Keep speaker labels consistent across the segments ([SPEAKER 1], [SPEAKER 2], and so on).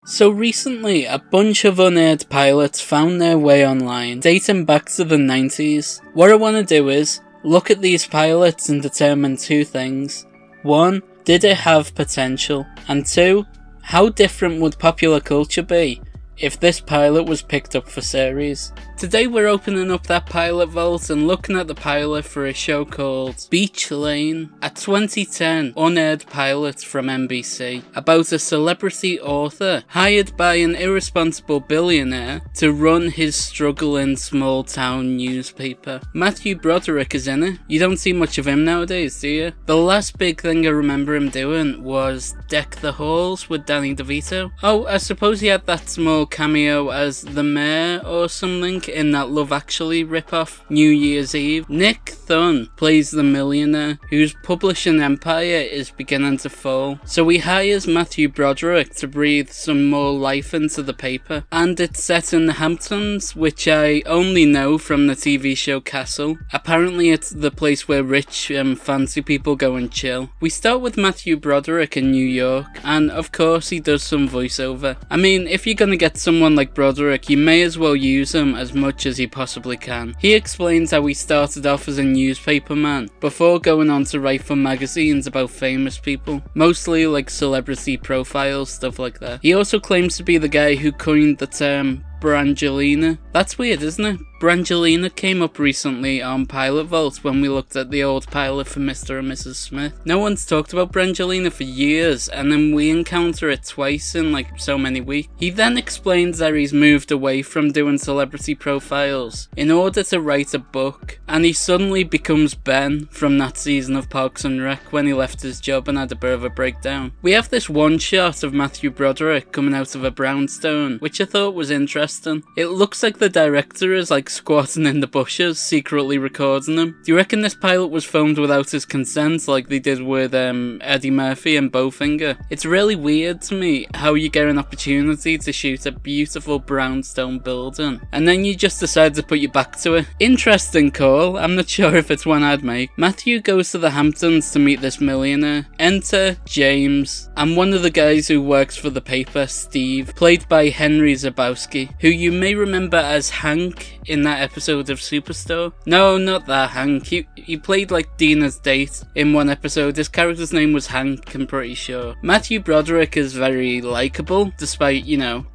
[SPEAKER 1] So recently, a bunch of unaired pilots found their way online, dating back to the 90s. What I want to do is look at these pilots and determine two things. 1, did it have potential? And 2, how different would popular culture be if this pilot was picked up for series? Today we're opening up that pilot vault and looking at the pilot for a show called Beach Lane, a 2010 unaired pilot from NBC about a celebrity author hired by an irresponsible billionaire to run his struggling small town newspaper. Matthew Broderick is in it. You don't see much of him nowadays, do you? The last big thing I remember him doing was Deck the Halls with Danny DeVito. Oh, I suppose he had that small cameo as the mayor or something in that Love Actually ripoff, New Year's Eve. Nick Thun plays the millionaire whose publishing empire is beginning to fall. So he hires Matthew Broderick to breathe some more life into the paper. And it's set in the Hamptons, which I only know from the TV show Castle. Apparently it's the place where rich fancy people go and chill. We start with Matthew Broderick in New York, and of course he does some voiceover. I mean, if you're gonna get someone like Broderick, you may as well use him as much as he possibly can. He explains how he started off as a newspaperman before going on to write for magazines about famous people, mostly like celebrity profiles, stuff like that. He also claims to be the guy who coined the term Brangelina. That's weird, isn't it? Brangelina came up recently on Pilot Vault when we looked at the old pilot for Mr. and Mrs. Smith. No one's talked about Brangelina for years, and then we encounter it twice in like so many weeks. He then explains that he's moved away from doing celebrity profiles in order to write a book, and he suddenly becomes Ben from that season of Parks and Rec when he left his job and had a bit of a breakdown. We have this one shot of Matthew Broderick coming out of a brownstone, which I thought was interesting. It looks like the director is like squatting in the bushes, secretly recording him. Do you reckon this pilot was filmed without his consent, like they did with Eddie Murphy and Bowfinger? It's really weird to me how you get an opportunity to shoot a beautiful brownstone building, and then you just decide to put your back to it. Interesting call, I'm not sure if it's one I'd make. Matthew goes to the Hamptons to meet this millionaire. Enter James, and one of the guys who works for the paper, Steve, played by Henry Zabowski, who you may remember as Hank in that episode of Superstore. No, not that Hank. He played like Dina's date in one episode. His character's name was Hank, I'm pretty sure. Matthew Broderick is very likeable, despite,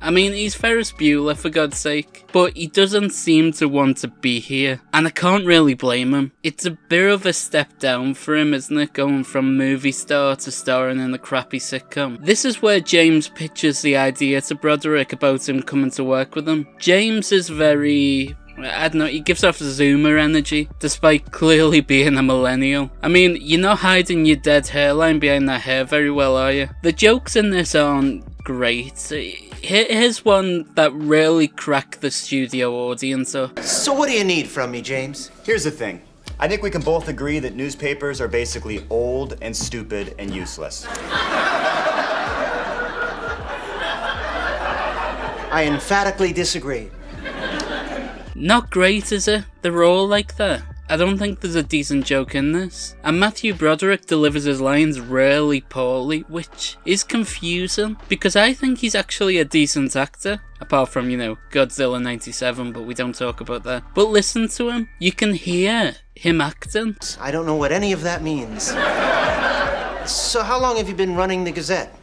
[SPEAKER 1] I mean, he's Ferris Bueller for God's sake, but he doesn't seem to want to be here, and I can't really blame him. It's a bit of a step down for him, isn't it, going from movie star to starring in a crappy sitcom. This is where James pitches the idea to Broderick about him coming to work with him. James is very, I don't know, he gives off Zoomer energy, despite clearly being a millennial. I mean, you're not hiding your dead hairline behind that hair very well, are you? The jokes in this aren't great. Here's one that really cracked the studio audience up.
[SPEAKER 2] So what do you need from me, James?
[SPEAKER 3] Here's the thing. I think we can both agree that newspapers are basically old and stupid and useless.
[SPEAKER 2] I emphatically disagree.
[SPEAKER 1] Not great, is it? They're all like that. I don't think there's a decent joke in this. And Matthew Broderick delivers his lines really poorly, which is confusing, because I think he's actually a decent actor. Apart from, Godzilla 97, but we don't talk about that. But listen to him. You can hear him acting.
[SPEAKER 2] I don't know what any of that means. So how long have you been running the Gazette?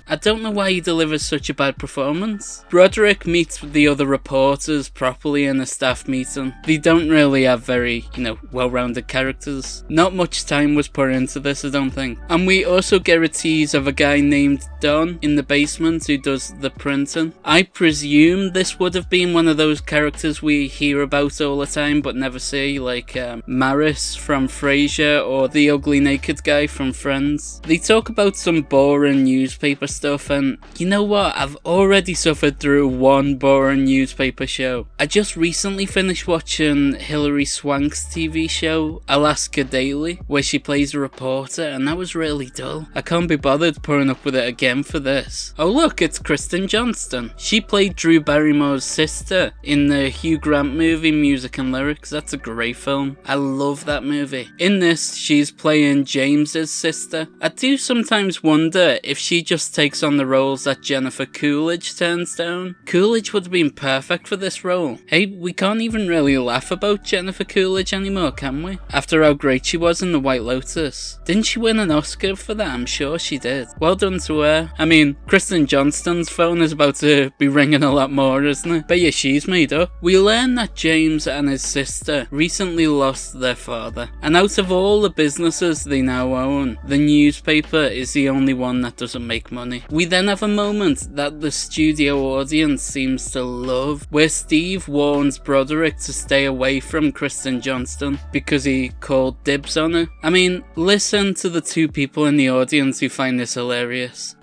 [SPEAKER 1] I don't know why he delivers such a bad performance. Broderick meets with the other reporters properly in a staff meeting. They don't really have very, well-rounded characters. Not much time was put into this, I don't think. And we also get a tease of a guy named Don in the basement who does the printing. I presume this would have been one of those characters we hear about all the time but never see, like Maris from Frasier or the ugly naked guy from Friends. They talk about some boring newspaper stuff, and you know what? I've already suffered through one boring newspaper show. I just recently finished watching Hilary Swank's TV show, Alaska Daily, where she plays a reporter, and that was really dull. I can't be bothered putting up with it again for this. Oh look, it's Kristen Johnston. She played Drew Barrymore's sister in the Hugh Grant movie Music and Lyrics. That's a great film. I love that movie. In this, she's playing James's sister. I do sometimes wonder if she just takes on the roles that Jennifer Coolidge turns down. Coolidge would have been perfect for this role. Hey, we can't even really laugh about Jennifer Coolidge anymore, can we? After how great she was in The White Lotus. Didn't she win an Oscar for that? I'm sure she did. Well done to her. I mean, Kristen Johnston's phone is about to be ringing a lot more, isn't it? But yeah, she's made up. We learn that James and his sister recently lost their father, and out of all the businesses they now own, the newspaper is the only one that doesn't make money. We then have a moment that the studio audience seems to love, where Steve warns Broderick to stay away from Kristen Johnston because he called dibs on her. I mean, listen to the two people in the audience who find this hilarious.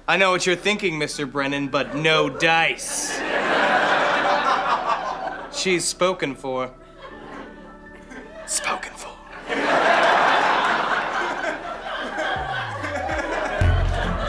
[SPEAKER 4] I know what you're thinking, Mr. Brennan, but no dice. She's spoken for. Spoken for.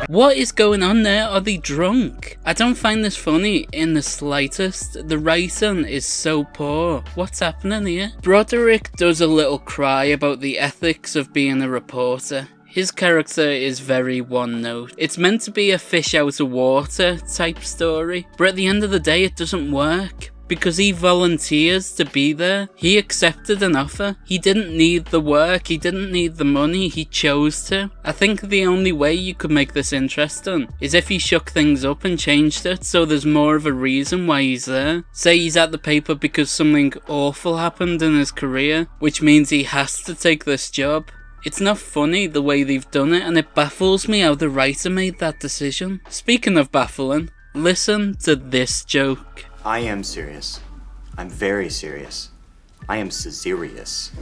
[SPEAKER 1] What is going on there? Are they drunk? I don't find this funny in the slightest. The writing is so poor. What's happening here? Broderick does a little cry about the ethics of being a reporter. His character is very one note. It's meant to be a fish out of water type story, but at the end of the day it doesn't work. Because he volunteers to be there. He accepted an offer. He didn't need the work, he didn't need the money, he chose to. I think the only way you could make this interesting is if he shook things up and changed it so there's more of a reason why he's there. Say he's at the paper because something awful happened in his career, which means he has to take this job. It's not funny the way they've done it, and it baffles me how the writer made that decision. Speaking of baffling, listen to this joke.
[SPEAKER 3] I am serious. I'm very serious. I am serious.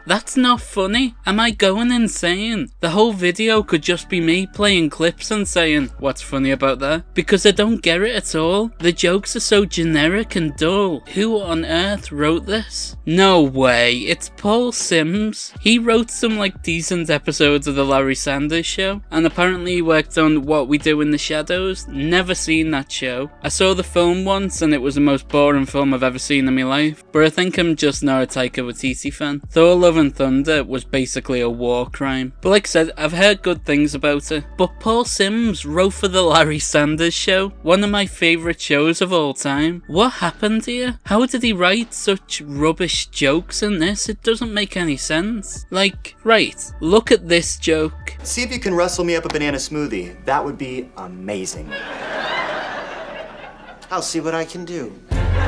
[SPEAKER 1] That's not funny. Am I going insane? The whole video could just be me playing clips and saying, what's funny about that? Because I don't get it at all. The jokes are so generic and dull. Who on earth wrote this? No way, it's Paul Simms. He wrote some decent episodes of The Larry Sanders Show, and apparently he worked on What We Do in the Shadows. Never seen that show. I saw the film once and it was the most boring film I've ever seen in my life, but I think I'm just not a Taika Waititi fan. Thor Love and Thunder was basically a war crime. But like I said, I've heard good things about it. But Paul Simms wrote for The Larry Sanders Show, one of my favourite shows of all time. What happened here? How did he write such rubbish jokes in this? It doesn't make any sense. Right, look at this joke.
[SPEAKER 3] See if you can rustle me up a banana smoothie. That would be amazing.
[SPEAKER 2] I'll see what I can do.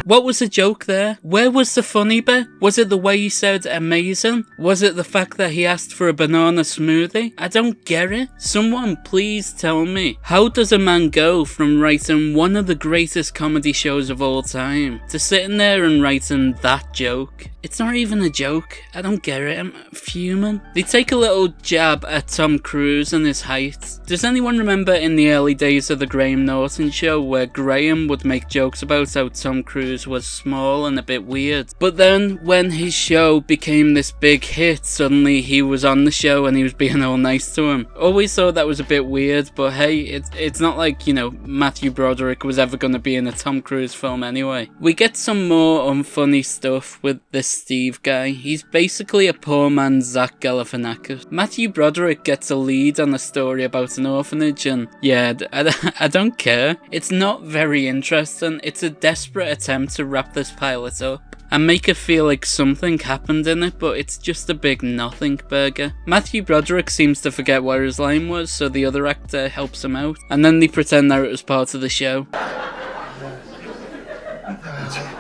[SPEAKER 1] What was the joke there? Where was the funny bit? Was it the way he said amazing? Was it the fact that he asked for a banana smoothie? I don't get it. Someone please tell me. How does a man go from writing one of the greatest comedy shows of all time to sitting there and writing that joke? It's not even a joke. I don't get it. I'm fuming. They take a little jab at Tom Cruise and his height. Does anyone remember in the early days of the Graham Norton show where Graham would make jokes about how Tom Cruise was small and a bit weird? But then when his show became this big hit, suddenly he was on the show and he was being all nice to him. Always thought that was a bit weird, but hey, it's not like, Matthew Broderick was ever going to be in a Tom Cruise film anyway. We get some more unfunny stuff with this Steve guy. He's basically a poor man's Zach Galifianakis. Matthew Broderick gets a lead on a story about an orphanage and yeah, I don't care. It's not very interesting. It's a desperate attempt to wrap this pilot up and make it feel like something happened in it, but it's just a big nothing burger. Matthew Broderick seems to forget where his line was, so the other actor helps him out, and then they pretend that it was part of the show.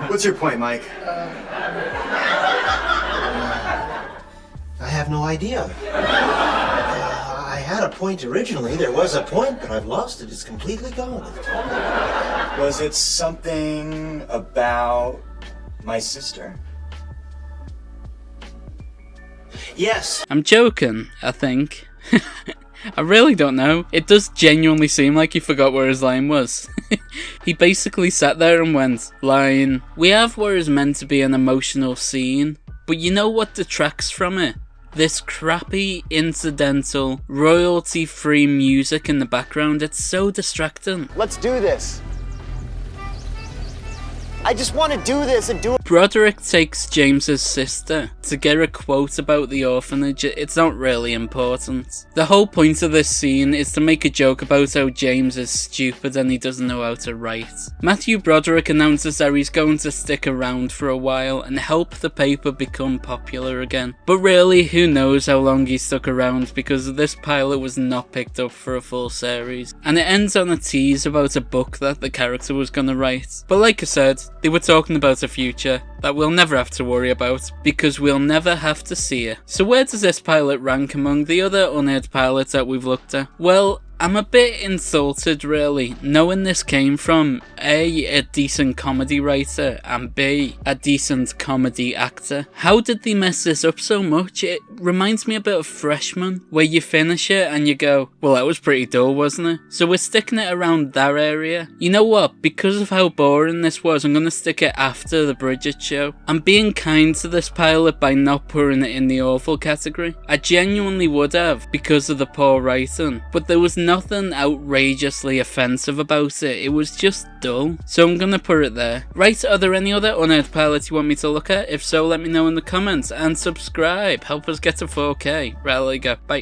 [SPEAKER 3] What's your point, Mike?
[SPEAKER 2] I have no idea. I had a point originally. There was a point, but I've lost it. It's completely gone.
[SPEAKER 3] Was it something about my sister?
[SPEAKER 2] Yes.
[SPEAKER 1] I'm joking, I think. I really don't know. It does genuinely seem like he forgot where his line was. He basically sat there and went, line. We have what is meant to be an emotional scene, but you know what detracts from it? This crappy, incidental, royalty-free music in the background. It's so distracting.
[SPEAKER 5] Let's do this. I just want to do this and do it.
[SPEAKER 1] Broderick takes James's sister to get a quote about the orphanage. It's not really important. The whole point of this scene is to make a joke about how James is stupid and he doesn't know how to write. Matthew Broderick announces that he's going to stick around for a while and help the paper become popular again. But really, who knows how long he stuck around, because this pilot was not picked up for a full series. And it ends on a tease about a book that the character was going to write. But like I said, they were talking about a future that we'll never have to worry about, because we'll never have to see it. So where does this pilot rank among the other unaired pilots that we've looked at? Well, I'm a bit insulted really, knowing this came from A decent comedy writer, and B, a decent comedy actor. How did they mess this up so much? It reminds me a bit of Freshman, where you finish it and you go, well, that was pretty dull, wasn't it? So we're sticking it around that area. You know what, because of how boring this was, I'm gonna stick it after the Bridget show. I'm being kind to this pilot by not putting it in the awful category. I genuinely would have, because of the poor writing, but there was nothing outrageously offensive about it. It was just dull. So I'm gonna put it there. Right, are there any other unaired pilots you want me to look at? If so, let me know in the comments, and subscribe. Help us get to 4K. Right, there you go. Bye.